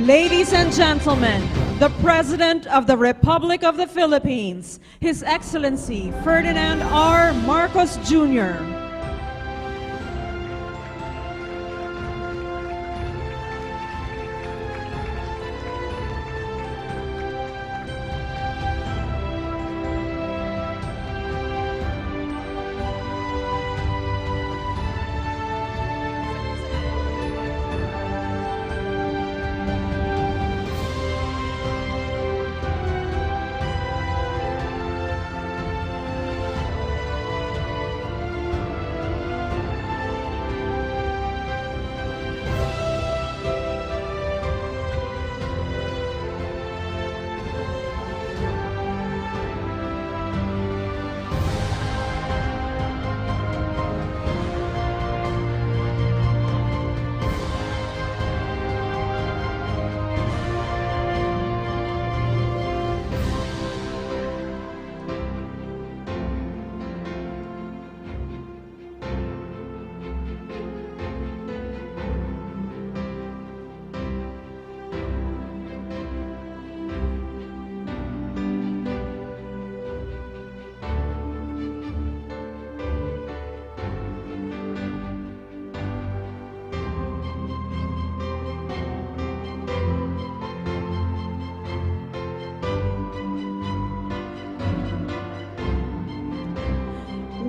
Ladies and gentlemen, the President of the Republic of the Philippines, His Excellency Ferdinand R. Marcos Jr.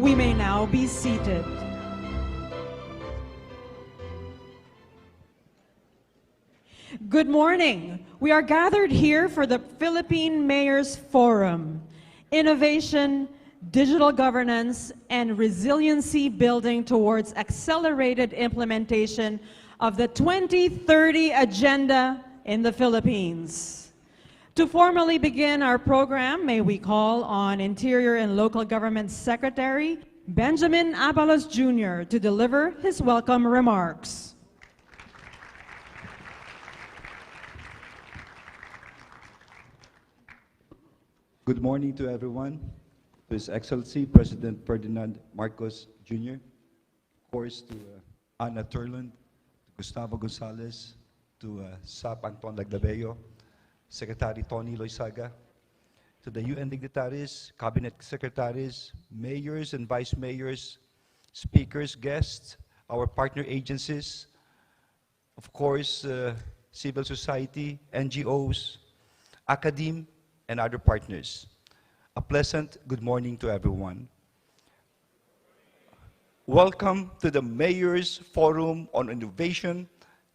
We may now be seated. Good morning. We are gathered here for the Philippine Mayors Forum, Innovation, Digital Governance, and Resiliency Building towards Accelerated Implementation of the 2030 Agenda in the Philippines. To formally begin our program, may we call on Interior and Local Government Secretary Benjamin Abalos Jr. to deliver his welcome remarks. Good morning to everyone, to His Excellency President Ferdinand Marcos Jr., of course to Ana Turland, to Gustavo Gonzalez, to Sap Anton Laglabeo, Secretary Tony Loizaga, to the UN dignitaries, cabinet secretaries, mayors and vice mayors, speakers, guests, our partner agencies, of course, civil society, NGOs, academe, and other partners. A pleasant good morning to everyone. Welcome to the Mayors Forum on Innovation,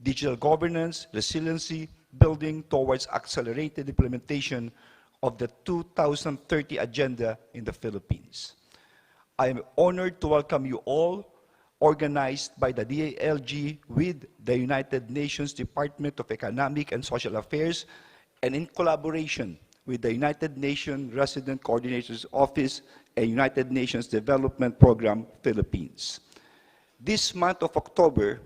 Digital Governance, Resiliency, Building towards Accelerated Implementation of the 2030 Agenda in the Philippines. I am honored to welcome you all, organized by the DALG with the United Nations Department of Economic and Social Affairs and in collaboration with the United Nations Resident Coordinator's Office and United Nations Development Program, Philippines. This month of October,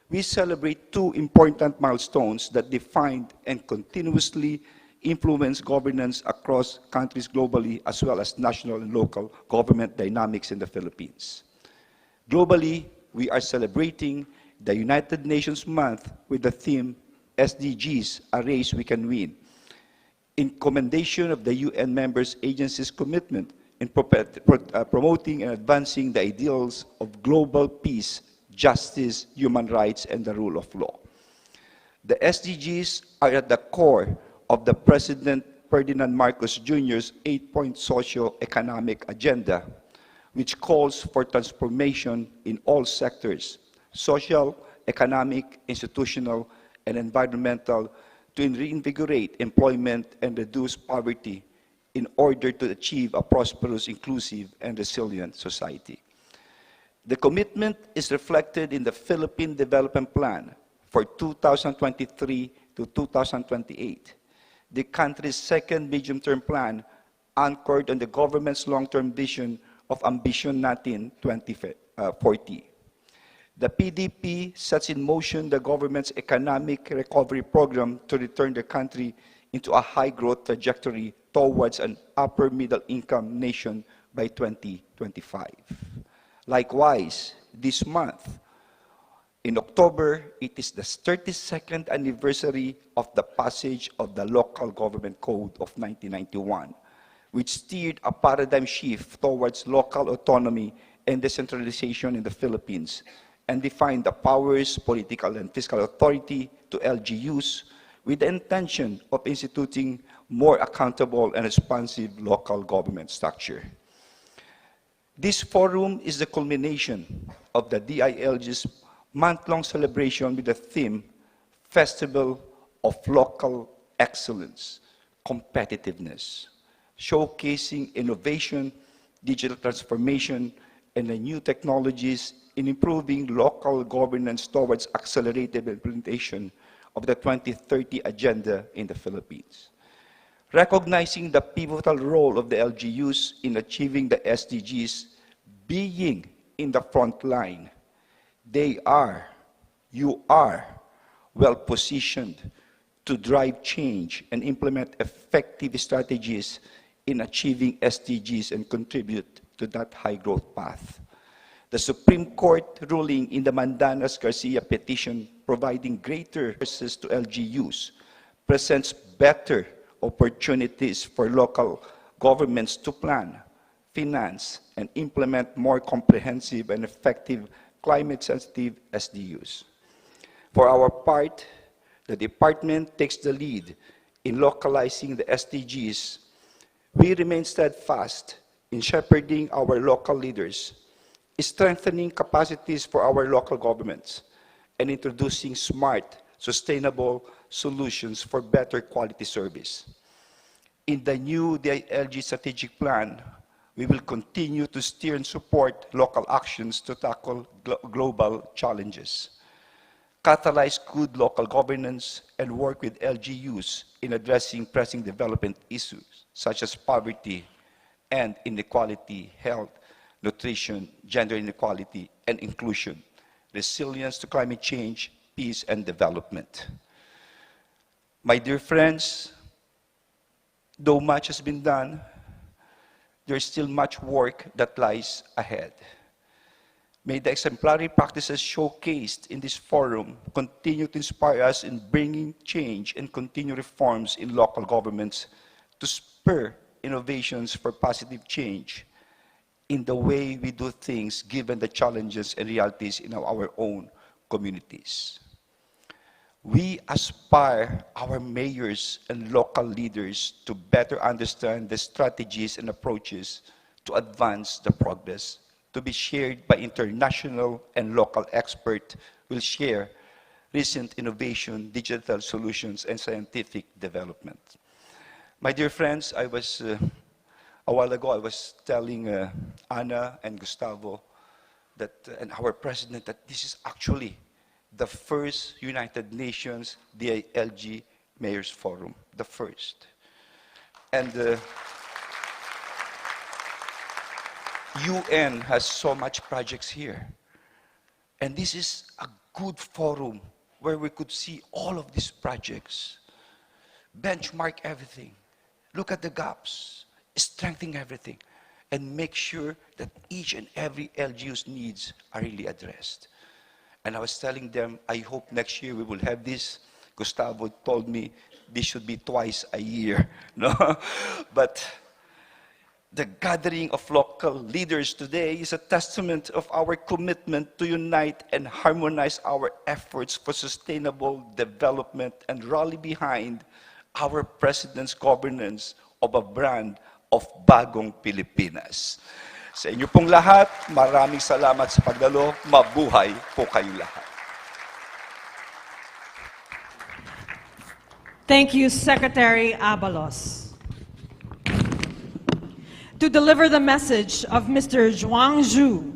we celebrate two important milestones that defined and continuously influence governance across countries globally, as well as national and local government dynamics in the Philippines. Globally, we are celebrating the United Nations Month with the theme SDGs, a race we can win, in commendation of the UN members agencies' commitment in promoting and advancing the ideals of global peace, justice, human rights, and the rule of law. The SDGs are at the core of the President Ferdinand Marcos Jr.'s 8-point socio-economic agenda, which calls for transformation in all sectors: social, economic, institutional, and environmental, to reinvigorate employment and reduce poverty in order to achieve a prosperous, inclusive, and resilient society. The commitment is reflected in the Philippine Development Plan for 2023 to 2028, the country's second medium-term plan anchored on the government's long-term vision of Ambition Natin 2040. The PDP sets in motion the government's economic recovery program to return the country into a high-growth trajectory towards an upper-middle-income nation by 2025. Likewise, this month, in October, it is the 32nd anniversary of the passage of the Local Government Code of 1991, which steered a paradigm shift towards local autonomy and decentralization in the Philippines, and defined the powers, political and fiscal authority to LGUs with the intention of instituting more accountable and responsive local government structure. This forum is the culmination of the DILG's month-long celebration with the theme, Festival of Local Excellence, Competitiveness, showcasing innovation, digital transformation, and the new technologies in improving local governance towards accelerated implementation of the 2030 Agenda in the Philippines. Recognizing the pivotal role of the LGUs in achieving the SDGs, being in the front line, you are well-positioned to drive change and implement effective strategies in achieving SDGs and contribute to that high-growth path. The Supreme Court ruling in the Mandanas-Garcia petition providing greater resources to LGUs presents better opportunities for local governments to plan, finance, and implement more comprehensive and effective climate-sensitive SDUs. For our part, the department takes the lead in localizing the SDGs. We remain steadfast in shepherding our local leaders, strengthening capacities for our local governments, and introducing smart, sustainable solutions for better quality service. In the new DILG strategic plan, we will continue to steer and support local actions to tackle global challenges, catalyze good local governance, and work with LGUs in addressing pressing development issues such as poverty and inequality, health, nutrition, gender inequality, and inclusion, resilience to climate change, peace, and development. My dear friends, though much has been done, there's still much work that lies ahead. May the exemplary practices showcased in this forum continue to inspire us in bringing change and continue reforms in local governments to spur innovations for positive change in the way we do things given the challenges and realities in our own communities. We aspire our mayors and local leaders to better understand the strategies and approaches to advance the progress to be shared by international and local experts who will share recent innovation, digital solutions, and scientific development. My dear friends, a while ago, I was telling Ana and Gustavo that, and our president, that this is actually the first United Nations DILG Mayors Forum, the first. And the UN has so much projects here. And this is a good forum where we could see all of these projects, benchmark everything, look at the gaps, strengthen everything, and make sure that each and every LGU's needs are really addressed. And I was telling them, I hope next year we will have this. Gustavo told me this should be twice a year. No? But the gathering of local leaders today is a testament of our commitment to unite and harmonize our efforts for sustainable development and rally behind our President's governance of a brand of Bagong Pilipinas. Sa inyo pong lahat, maraming salamat sa pagdalo. Mabuhay po kayong lahat. Thank you, Secretary Abalos. To deliver the message of Mr. Zhuang Zhu,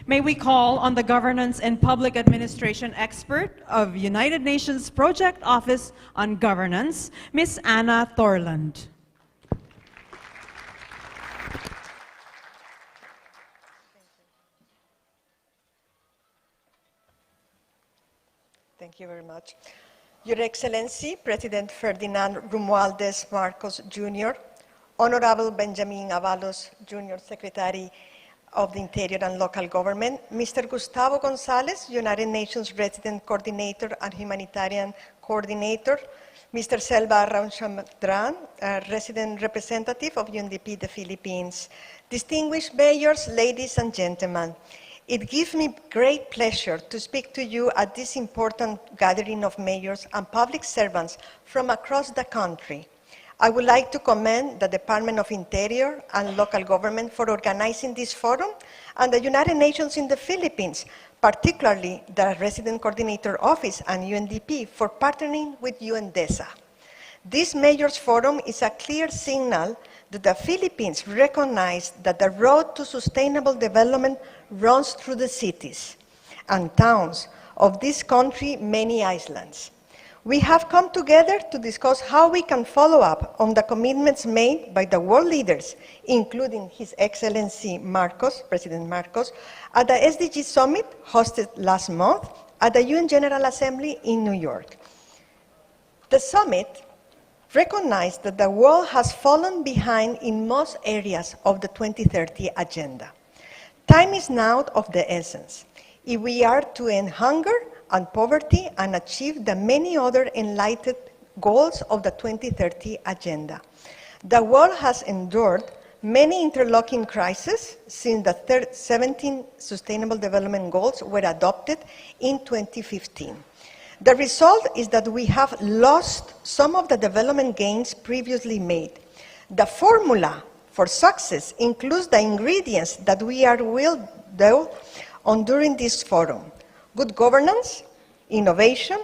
may we call on the Governance and Public Administration expert of United Nations Project Office on Governance, Ms. Anna Thorland. Thank you very much. Your Excellency, President Ferdinand Romualdez Marcos Jr., Honorable Benjamin Avalos Jr., Secretary of the Interior and Local Government, Mr. Gustavo Gonzalez, United Nations Resident Coordinator and Humanitarian Coordinator, Mr. Selva Ramchandran, Resident Representative of UNDP, the Philippines, distinguished mayors, ladies and gentlemen, it gives me great pleasure to speak to you at this important gathering of mayors and public servants from across the country. I would like to commend the Department of Interior and Local Government for organizing this forum and the United Nations in the Philippines, particularly the Resident Coordinator Office and UNDP for partnering with UNDESA. This Mayors Forum is a clear signal that the Philippines recognize that the road to sustainable development runs through the cities and towns of this country, many islands. We have come together to discuss how we can follow up on the commitments made by the world leaders, including His Excellency Marcos, President Marcos, at the SDG Summit hosted last month at the UN General Assembly in New York. The summit recognized that the world has fallen behind in most areas of the 2030 agenda. Time is now of the essence if we are to end hunger and poverty and achieve the many other enlightened goals of the 2030 agenda. The world has endured many interlocking crises since the 17 Sustainable Development Goals were adopted in 2015. The result is that we have lost some of the development gains previously made. The formula for success includes the ingredients that we will delve on during this forum: good governance, innovation,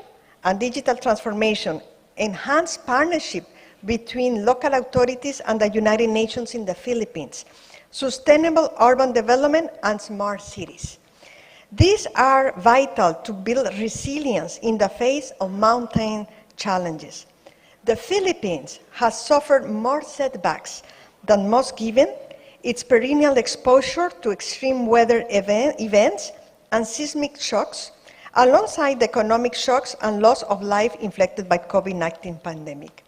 and digital transformation, enhanced partnership between local authorities and the United Nations in the Philippines, sustainable urban development, and smart cities. These are vital to build resilience in the face of mounting challenges. The Philippines has suffered more setbacks than most given its perennial exposure to extreme weather events and seismic shocks, alongside the economic shocks and loss of life inflicted by COVID-19 pandemic.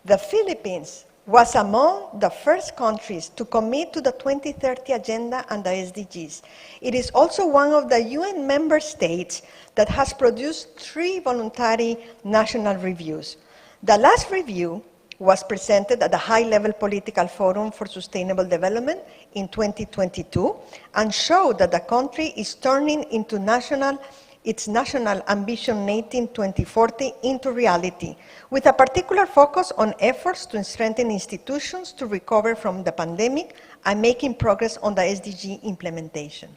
The Philippines was among the first countries to commit to the 2030 Agenda and the SDGs. It is also one of the UN member states that has produced 3 voluntary national reviews. The last review was presented at the High-Level Political Forum for Sustainable Development in 2022 and showed that the country is turning into its national ambition 2040 into reality, with a particular focus on efforts to strengthen institutions to recover from the pandemic and making progress on the SDG implementation.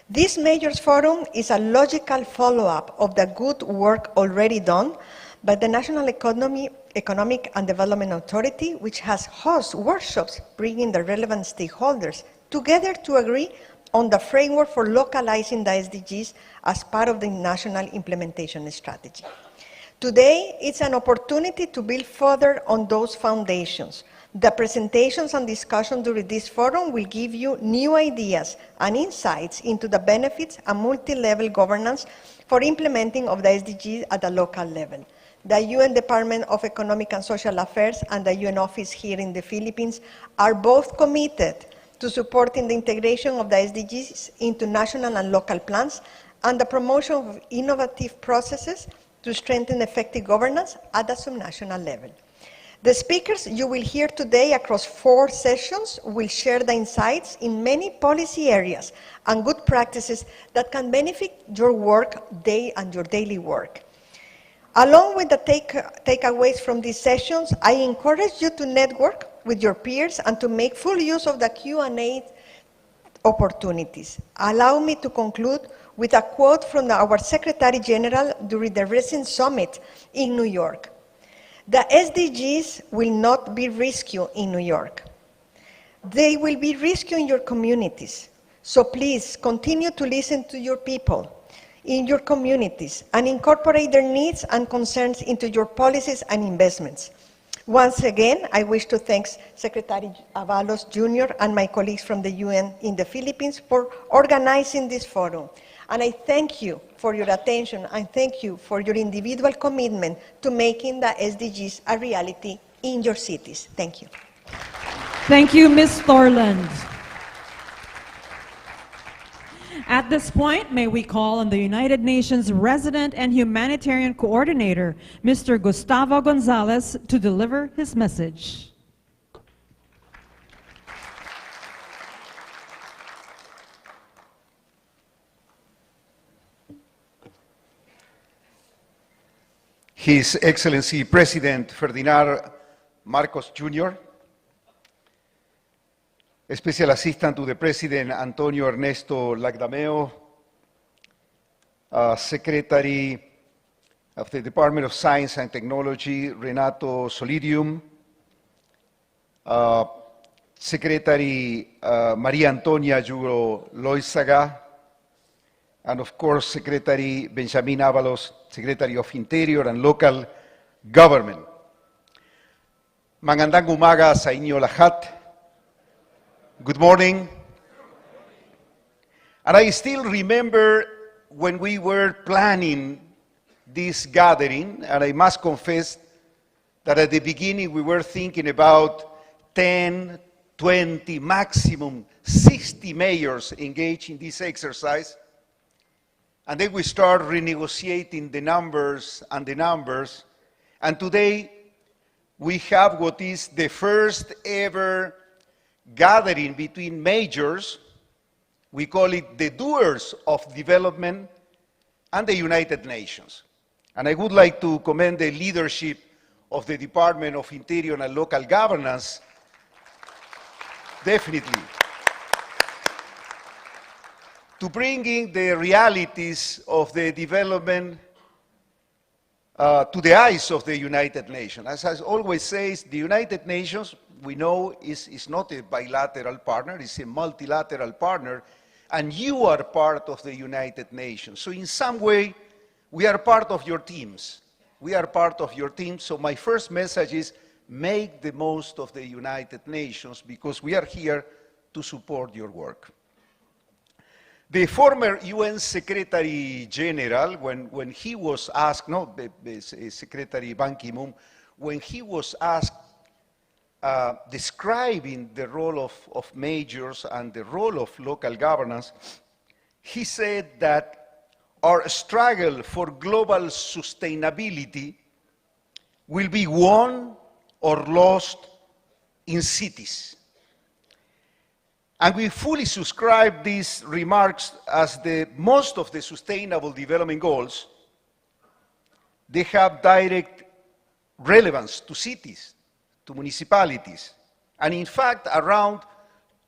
This Mayors Forum is a logical follow-up of the good work already done by the National Economic and Development Authority, which has hosted workshops bringing the relevant stakeholders together to agree on the framework for localizing the SDGs as part of the national implementation strategy. Today, it's an opportunity to build further on those foundations The presentations and discussion during this forum will give you new ideas and insights into the benefits and multi-level governance for implementing of the SDGs at the local level. The UN Department of Economic and Social Affairs and the UN office here in the Philippines are both committed to supporting the integration of the SDGs into national and local plans and the promotion of innovative processes to strengthen effective governance at the subnational level. The speakers you will hear today across 4 sessions will share the insights in many policy areas and good practices that can benefit your work and your daily work. Along with the takeaways from these sessions, I encourage you to network with your peers and to make full use of the Q&A opportunities. Allow me to conclude with a quote from our Secretary General during the recent summit in New York. The SDGs will not be rescued in New York. They will be rescued in your communities. So please continue to listen to your people in your communities and incorporate their needs and concerns into your policies and investments. Once again, I wish to thank Secretary Avalos Jr. and my colleagues from the UN in the Philippines for organizing this forum. And I thank you for your attention and thank you for your individual commitment to making the SDGs a reality in your cities. Thank you. Thank you, Ms. Thorland. At this point, may we call on the United Nations Resident and Humanitarian Coordinator, Mr. Gustavo Gonzalez, to deliver his message. His Excellency President Ferdinand Marcos Jr., Special Assistant to the President Antonio Ernesto Lagdameo, Secretary of the Department of Science and Technology Renato Solidium, Secretary Maria Antonia Yuro Loizaga, and of course Secretary Benjamin Avalos, Secretary of Interior and Local Government. Magandang umaga sa inyo lahat. Good morning. And I still remember when we were planning this gathering, and I must confess that at the beginning we were thinking about 10, 20, maximum 60 mayors engaged in this exercise. And then we start renegotiating the numbers, and today we have what is the first ever gathering between majors. We call it the doers of development and the United Nations. And I would like to commend the leadership of the Department of Interior and Local Governance, definitely, to bringing the realities of the development to the eyes of the United Nations. As I always say, the United Nations, we know, is not a bilateral partner, it's a multilateral partner, and you are part of the United Nations. So in some way, we are part of your teams. We are part of your team, so my first message is make the most of the United Nations because we are here to support your work. The former UN Secretary General, when he was asked, Secretary Ban Ki-moon, when he was asked describing the role of majors and the role of local governance, he said that our struggle for global sustainability will be won or lost in cities. And we fully subscribe these remarks as most of the Sustainable Development Goals, they have direct relevance to cities, to municipalities. And in fact, around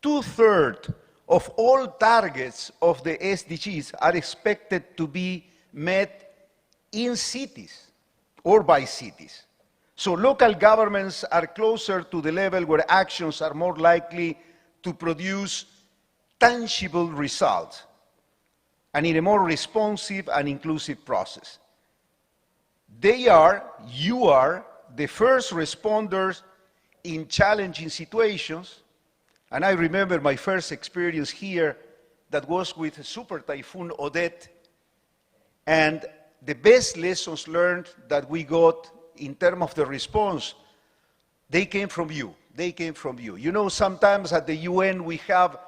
2/3 of all targets of the SDGs are expected to be met in cities or by cities. So local governments are closer to the level where actions are more likely to produce tangible results and in a more responsive and inclusive process. You are the first responders in challenging situations. And I remember my first experience here that was with Super Typhoon Odette. And the best lessons learned that we got in terms of the response, they came from you. They came from you. You know, sometimes at the UN we have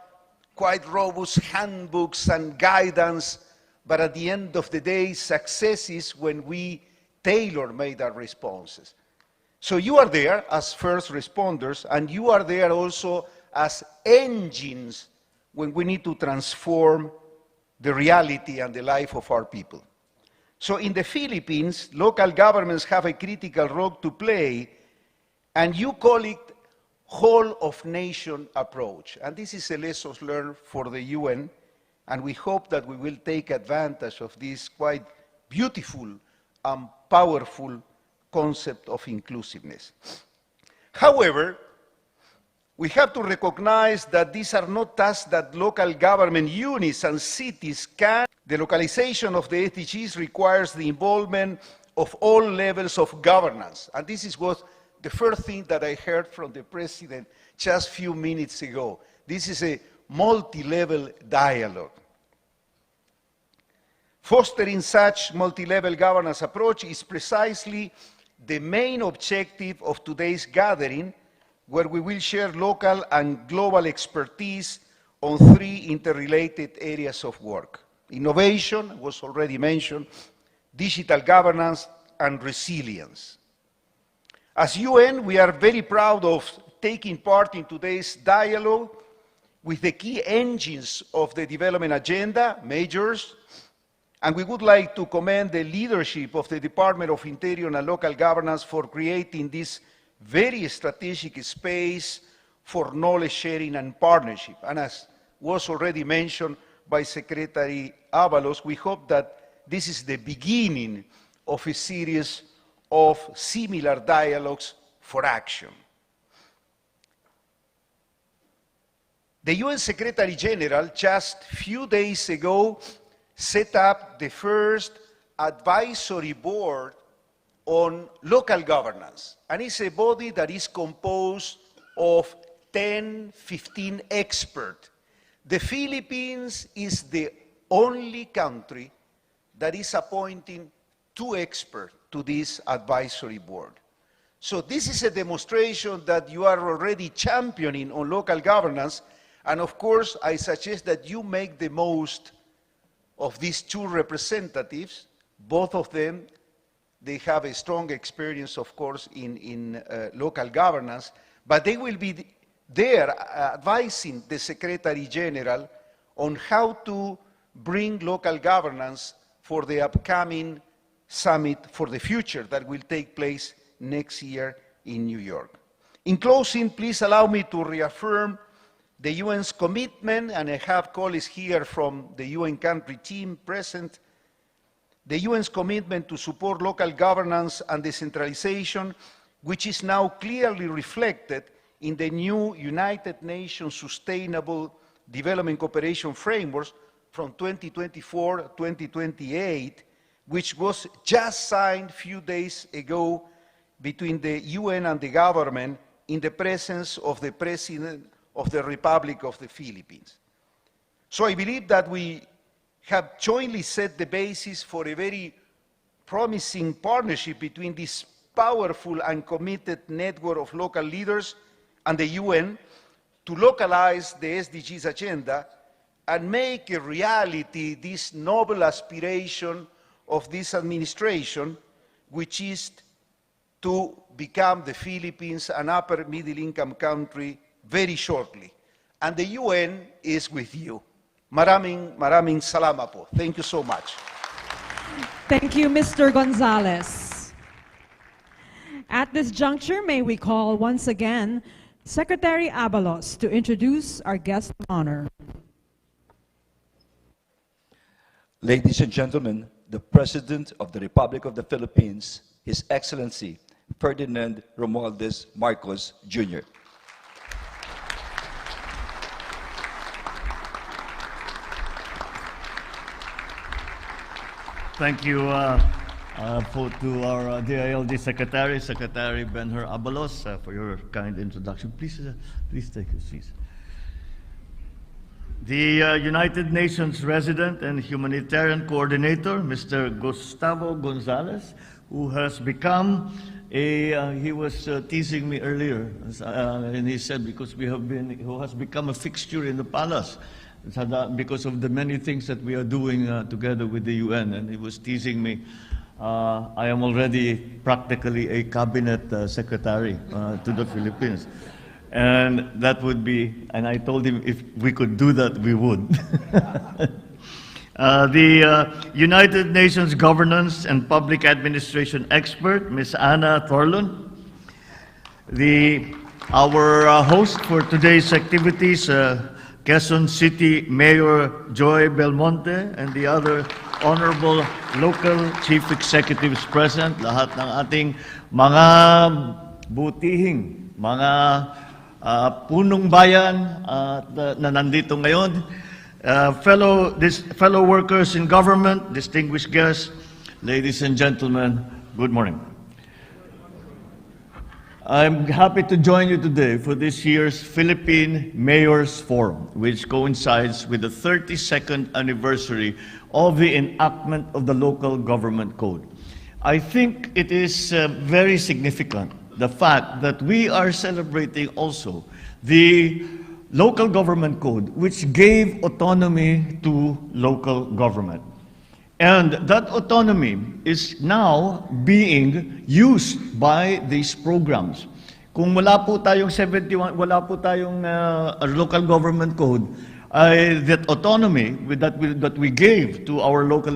quite robust handbooks and guidance, but at the end of the day, success is when we tailor-made our responses. So you are there as first responders, and you are there also as engines when we need to transform the reality and the life of our people. So in the Philippines, local governments have a critical role to play, and you call it whole-of-nation approach. And this is a lesson learned for the UN, and we hope that we will take advantage of this quite beautiful and powerful concept of inclusiveness. However, we have to recognize that these are not tasks that local government units and cities can. The localization of the SDGs requires the involvement of all levels of governance. And this is what the first thing that I heard from the President just a few minutes ago. This is a multi-level dialogue. Fostering such multi-level governance approach is precisely the main objective of today's gathering, where we will share local and global expertise on three interrelated areas of work. Innovation was already mentioned, digital governance, and resilience. As UN, we are very proud of taking part in today's dialogue with the key engines of the development agenda, majors, and we would like to commend the leadership of the Department of Interior and Local Governance for creating this very strategic space for knowledge sharing and partnership. And as was already mentioned by Secretary Avalos, we hope that this is the beginning of a series of similar dialogues for action. The UN Secretary General just a few days ago set up the first advisory board on local governance. And it's a body that is composed of 10, 15 experts. The Philippines is the only country that is appointing 2 experts to this advisory board. So this is a demonstration that you are already championing on local governance, and of course I suggest that you make the most of these 2 representatives. Both of them, they have a strong experience, of course, in local governance, but they will be there advising the Secretary General on how to bring local governance for the upcoming summit for the future that will take place next year in New York. In closing, please allow me to reaffirm the UN's commitment, and I have colleagues here from the UN country team present, the UN's commitment to support local governance and decentralization, which is now clearly reflected in the new United Nations Sustainable Development Cooperation Frameworks from 2024-2028, which was just signed a few days ago between the UN and the government in the presence of the President of the Republic of the Philippines. So I believe that we have jointly set the basis for a very promising partnership between this powerful and committed network of local leaders and the UN to localize the SDGs agenda and make a reality this noble aspiration of this administration, which is to become the Philippines an upper middle income country very shortly. And the UN is with you. Maraming salamat po. Thank you so much. Thank you, Mr. Gonzalez. At this juncture, may we call once again Secretary Avalos to introduce our guest of honor. Ladies and gentlemen, the President of the Republic of the Philippines, His Excellency Ferdinand Romualdez Marcos, Jr. Thank you, To our DILG Secretary, Secretary Benher Abalos, for your kind introduction. Please take your seats. The United Nations Resident and Humanitarian Coordinator, Mr. Gustavo Gonzalez, who has become he was teasing me earlier, and he said who has become a fixture in the palace because of the many things that we are doing together with the UN, and he was teasing me. I am already practically a cabinet secretary to the Philippines. And that would be, and I told him if we could do that, we would. The United Nations Governance and Public Administration expert, Ms. Anna Thorlund. Our host for today's activities, Quezon City Mayor Joy Belmonte, and the other honorable local chief executives present, lahat ng ating mga butihing, mga punong bayan na nandito ngayon, fellow workers in government, distinguished guests, ladies and gentlemen, good morning. I'm happy to join you today for this year's Philippine Mayors Forum, which coincides with the 32nd anniversary of the enactment of the Local Government Code. I think it is very significant, the fact that we are celebrating also the Local Government Code, which gave autonomy to local government. And that autonomy is now being used by these programs. Kung wala po tayong 71, wala po tayong local government code, that autonomy that we gave to our local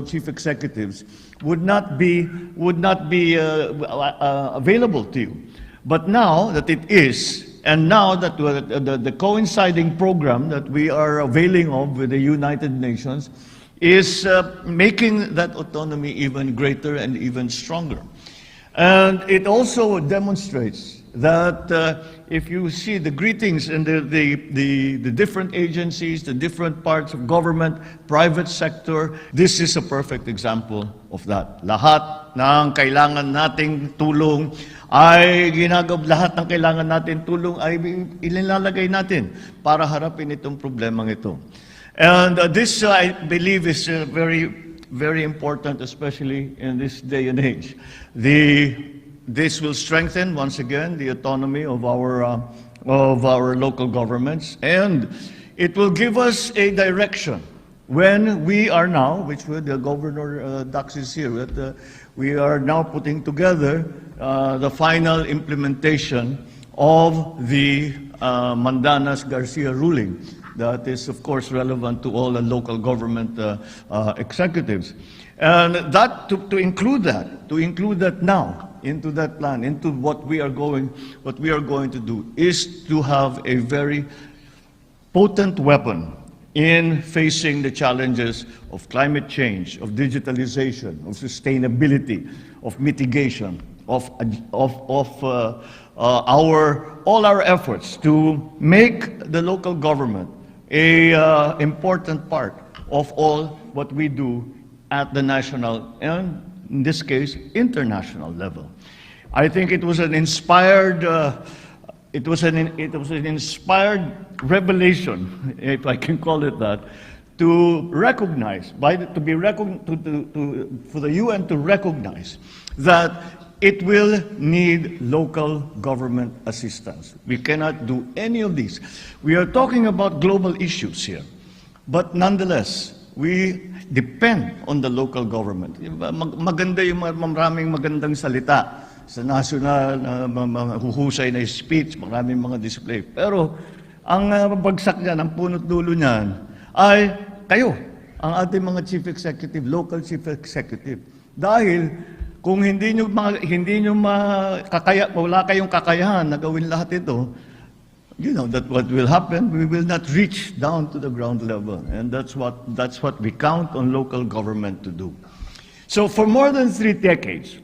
chief executives would not be available to you. But now that it is, and now that the coinciding program that we are availing of with the United Nations is making that autonomy even greater and even stronger. And it also demonstrates that if you see the greetings and the different agencies, the different parts of government, private sector, this is a perfect example of that. Lahat ng kailangan nating tulong ay lahat ng kailangan natin tulong ay ilalagay natin para harapin itong problemang ito. And this, I believe, is very, very important, especially in this day and age. This will strengthen, once again, the autonomy of our local governments, and it will give us a direction when we are now, which the Governor Dax is here, that we are now putting together the final implementation of the Mandanas-Garcia ruling. That is, of course, relevant to all the local government executives. And that, to include that now into that plan, into what we are going to do, is to have a very potent weapon in facing the challenges of climate change, of digitalization, of sustainability, of mitigation, of all our efforts to make the local government a important part of all what we do at the national and, in this case, international level. I think it was an inspired revelation, if I can call it that, to recognize for the UN to recognize that it will need local government assistance. We cannot do any of these. We are talking about global issues here, but nonetheless, we depend on the local government. Maganda yung maraming magandang salita sa national, huhusay na speech, maraming mga display. Pero ang bagsak niyan, ang punot dulo niyan, ay kayo, ang ating mga chief executive, local chief executive. Dahil kung wala kayong kakayahan na gawin lahat ito, you know that what will happen, we will not reach down to the ground level. And that's what we count on local government to do. So for more than 3 decades,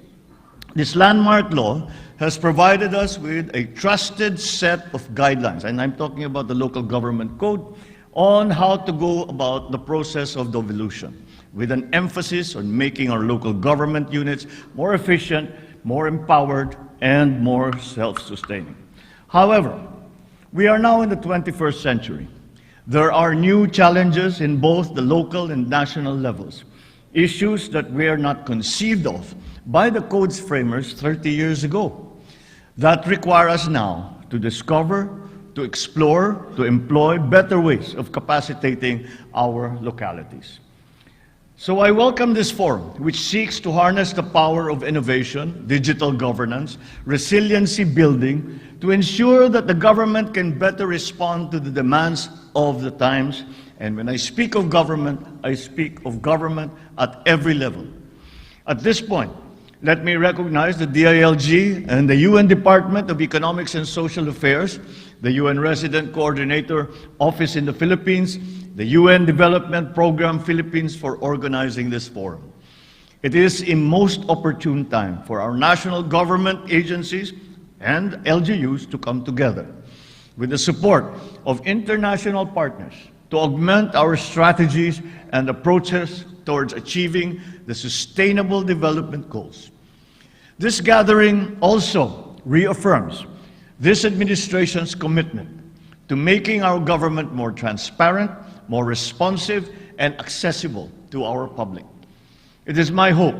this landmark law has provided us with a trusted set of guidelines, and I'm talking about the Local Government Code, on how to go about the process of devolution. with an emphasis on making our local government units more efficient, more empowered, and more self-sustaining. However, we are now in the 21st century. There are new challenges in both the local and national levels, issues that were not conceived of by the Code's framers 30 years ago, that require us now to discover, to explore, to employ better ways of capacitating our localities. So I welcome this forum, which seeks to harness the power of innovation, digital governance, resiliency building, to ensure that the government can better respond to the demands of the times. And when I speak of government, I speak of government at every level. At this point, let me recognize the DILG and the UN Department of Economics and Social Affairs, the UN Resident Coordinator Office in the Philippines, the UN Development Program Philippines for organizing this forum. It is a most opportune time for our national government agencies and LGUs to come together with the support of international partners to augment our strategies and approaches towards achieving the Sustainable Development Goals. This gathering also reaffirms this administration's commitment to making our government more transparent, more responsive, and accessible to our public. It is my hope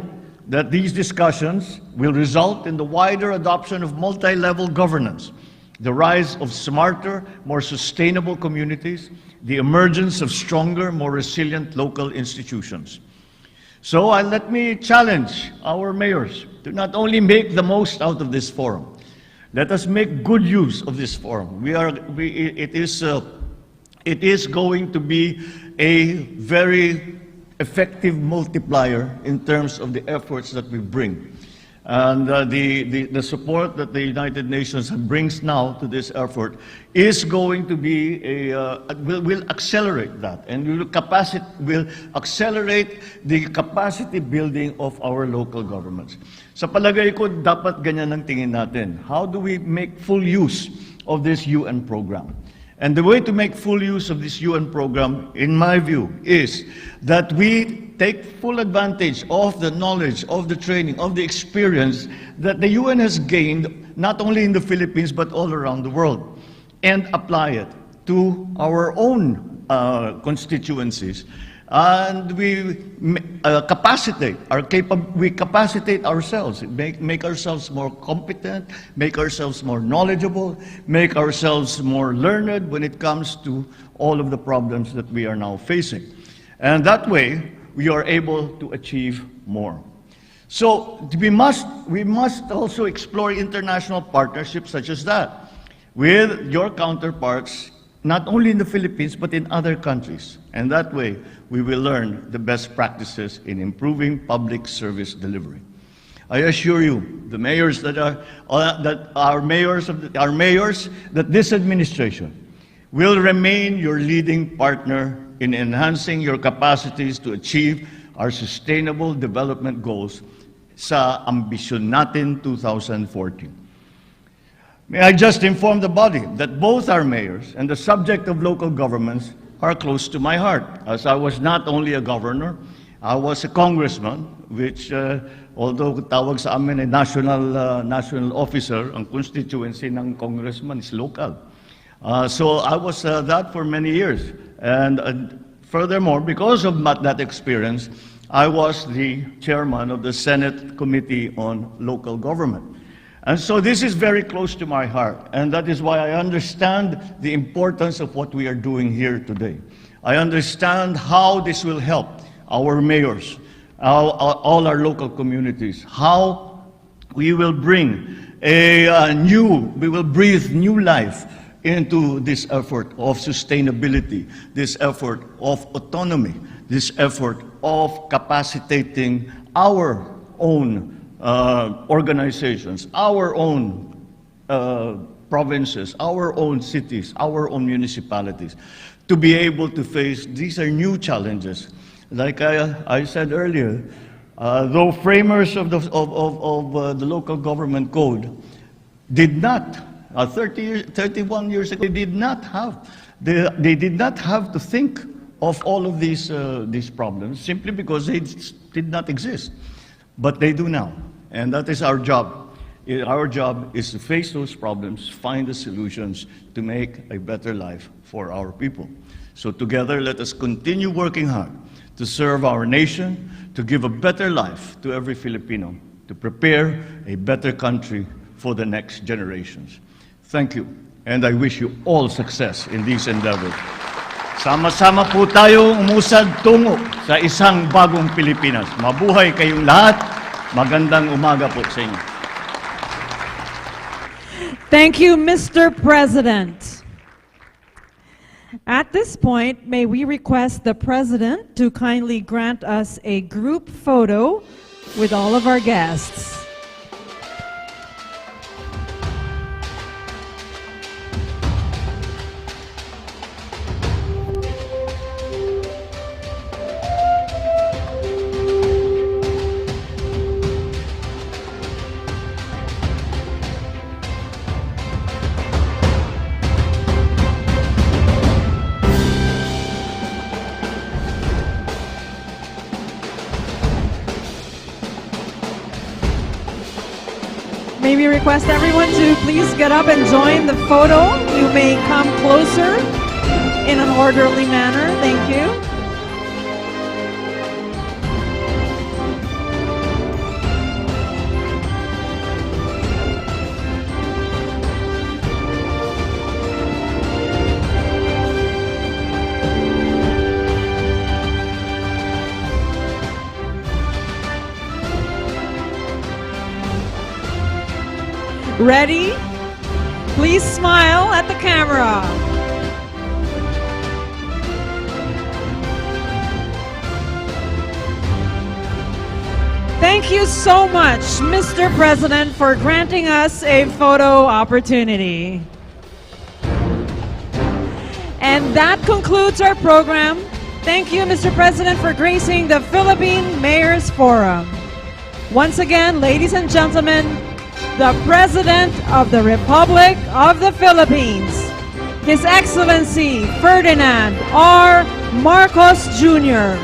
that these discussions will result in the wider adoption of multi-level governance, the rise of smarter, more sustainable communities, the emergence of stronger, more resilient local institutions. So let me challenge our mayors to not only make the most out of this forum, let us make good use of this forum. It is going to be a very effective multiplier in terms of the efforts that we bring. And the support that the United Nations brings now to this effort is going to be will accelerate that, and will accelerate the capacity building of our local governments. Sa palagay ko, dapat ganyan ang tingin natin. How do we make full use of this UN program? And the way to make full use of this UN program, in my view, is that we take full advantage of the knowledge, of the training, of the experience that the UN has gained, not only in the Philippines, but all around the world, and apply it to our own constituencies. And we capacitate ourselves, make ourselves more competent, make ourselves more knowledgeable, make ourselves more learned when it comes to all of the problems that we are now facing. And that way, we are able to achieve more. So we must also explore international partnerships such as that with your counterparts, not only in the Philippines, but in other countries. And that way, we will learn the best practices in improving public service delivery. I assure you, the mayors that this administration will remain your leading partner in enhancing your capacities to achieve our sustainable development goals sa ambisyon natin 2014. May I just inform the body that both our mayors and the subject of local governments are close to my heart, as I was not only a governor, I was a congressman, which although tawag sa amin ay national officer, ang constituency ng congressman is local. So I was that for many years. And furthermore, because of that experience, I was the chairman of the Senate Committee on Local Government. And so this is very close to my heart, and that is why I understand the importance of what we are doing here today. I understand how this will help our mayors, all our local communities, how we will bring we will breathe new life into this effort of sustainability, this effort of autonomy, this effort of capacitating our own organizations, our own provinces, our own cities, our own municipalities, to be able to face these are new challenges. Like I said earlier, though framers of the local government code did not, 31 years ago, they did not have to think of all of these problems simply because they did not exist. But they do now, and that is our job. Our job is to face those problems, find the solutions to make a better life for our people. So together, let us continue working hard to serve our nation, to give a better life to every Filipino, to prepare a better country for the next generations. Thank you, and I wish you all success in these endeavors. Sama-sama po tayo umusad tungo sa isang bagong Pilipinas. Mabuhay kayong lahat. Magandang umaga po sa inyo. Thank you, Mr. President. At this point, may we request the President to kindly grant us a group photo with all of our guests. May we request everyone to please get up and join the photo. You may come closer in an orderly manner. Thank you. Ready? Please smile at the camera. Thank you so much, Mr. President, for granting us a photo opportunity. And that concludes our program. Thank you, Mr. President, for gracing the Philippine Mayors Forum. Once again, ladies and gentlemen, the President of the Republic of the Philippines, His Excellency Ferdinand R. Marcos Jr.